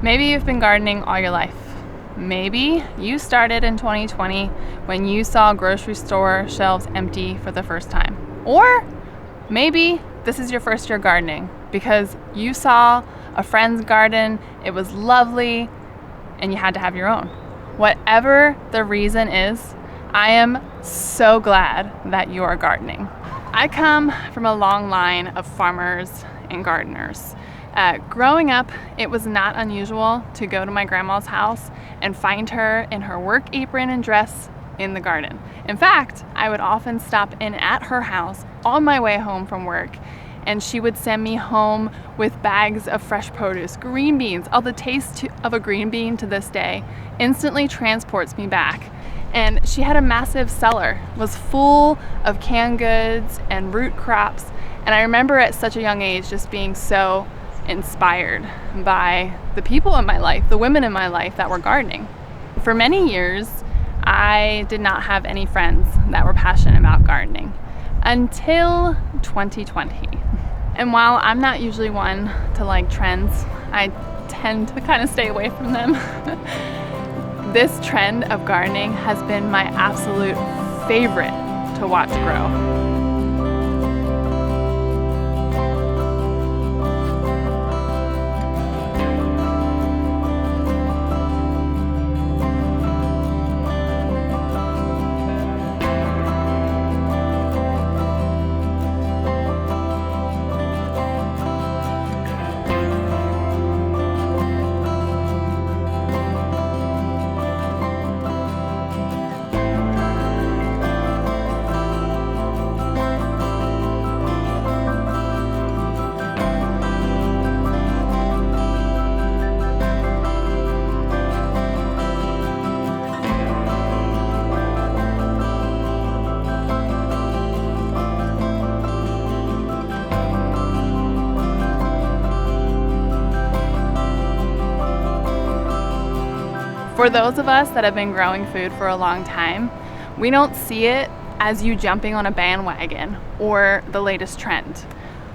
Maybe you've been gardening all your life. Maybe you started in 2020 when you saw grocery store shelves empty for the first time. Or maybe this is your first year gardening because you saw a friend's garden, it was lovely, and you had to have your own. Whatever the reason is, I am so glad that you are gardening. I come from a long line of farmers and gardeners. Growing up, it was not unusual to go to my grandma's house and find her in her work apron and dress in the garden. In fact, I would often stop in at her house on my way home from work, and she would send me home with bags of fresh produce, green beans. Oh, the taste of a green bean to this day instantly transports me back. And she had a massive cellar, was full of canned goods and root crops. And I remember at such a young age just being so inspired by the people in my life, the women in my life that were gardening. For many years, I did not have any friends that were passionate about gardening until 2020. And while I'm not usually one to like trends, I tend to kind of stay away from them. This trend of gardening has been my absolute favorite to watch grow. For those of us that have been growing food for a long time, we don't see it as you jumping on a bandwagon or the latest trend.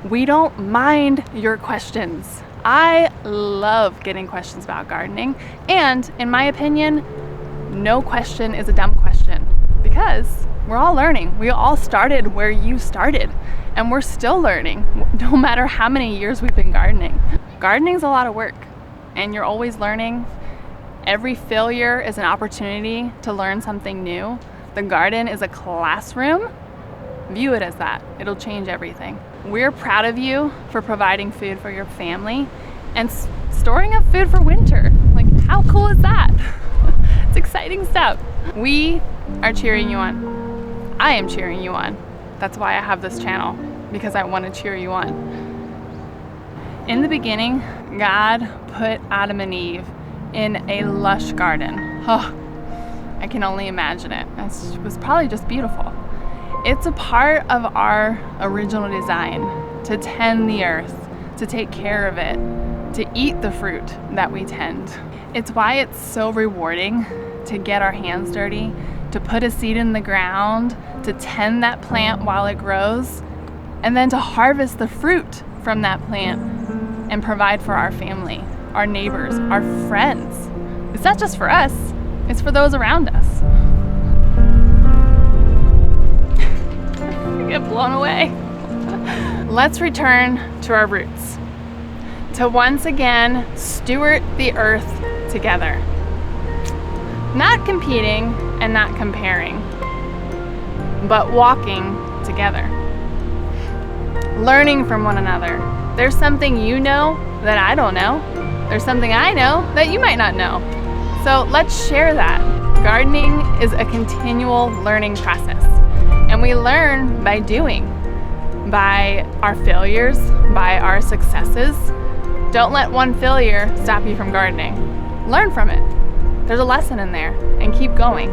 We don't mind your questions. I love getting questions about gardening, and in my opinion, no question is a dumb question because we're all learning. We all started where you started, and we're still learning no matter how many years we've been gardening. Gardening's a lot of work, and you're always learning. Every failure is an opportunity to learn something new. The garden is a classroom. View it as that. It'll change everything. We're proud of you for providing food for your family and storing up food for winter. Like, how cool is that? It's exciting stuff. We are cheering you on. I am cheering you on. That's why I have this channel, because I want to cheer you on. In the beginning, God put Adam and Eve in a lush garden. Oh, I can only imagine it. It was probably just beautiful. It's a part of our original design to tend the earth, to take care of it, to eat the fruit that we tend. It's why it's so rewarding to get our hands dirty, to put a seed in the ground, to tend that plant while it grows, and then to harvest the fruit from that plant and provide for our family, our neighbors, our friends. It's not just for us, it's for those around us. I get blown away. Let's return to our roots, to once again steward the earth together. Not competing and not comparing, but walking together. Learning from one another. There's something you know that I don't know. There's something I know that you might not know. So let's share that. Gardening is a continual learning process, and we learn by doing, by our failures, by our successes. Don't let one failure stop you from gardening. Learn from it. There's a lesson in there, and keep going.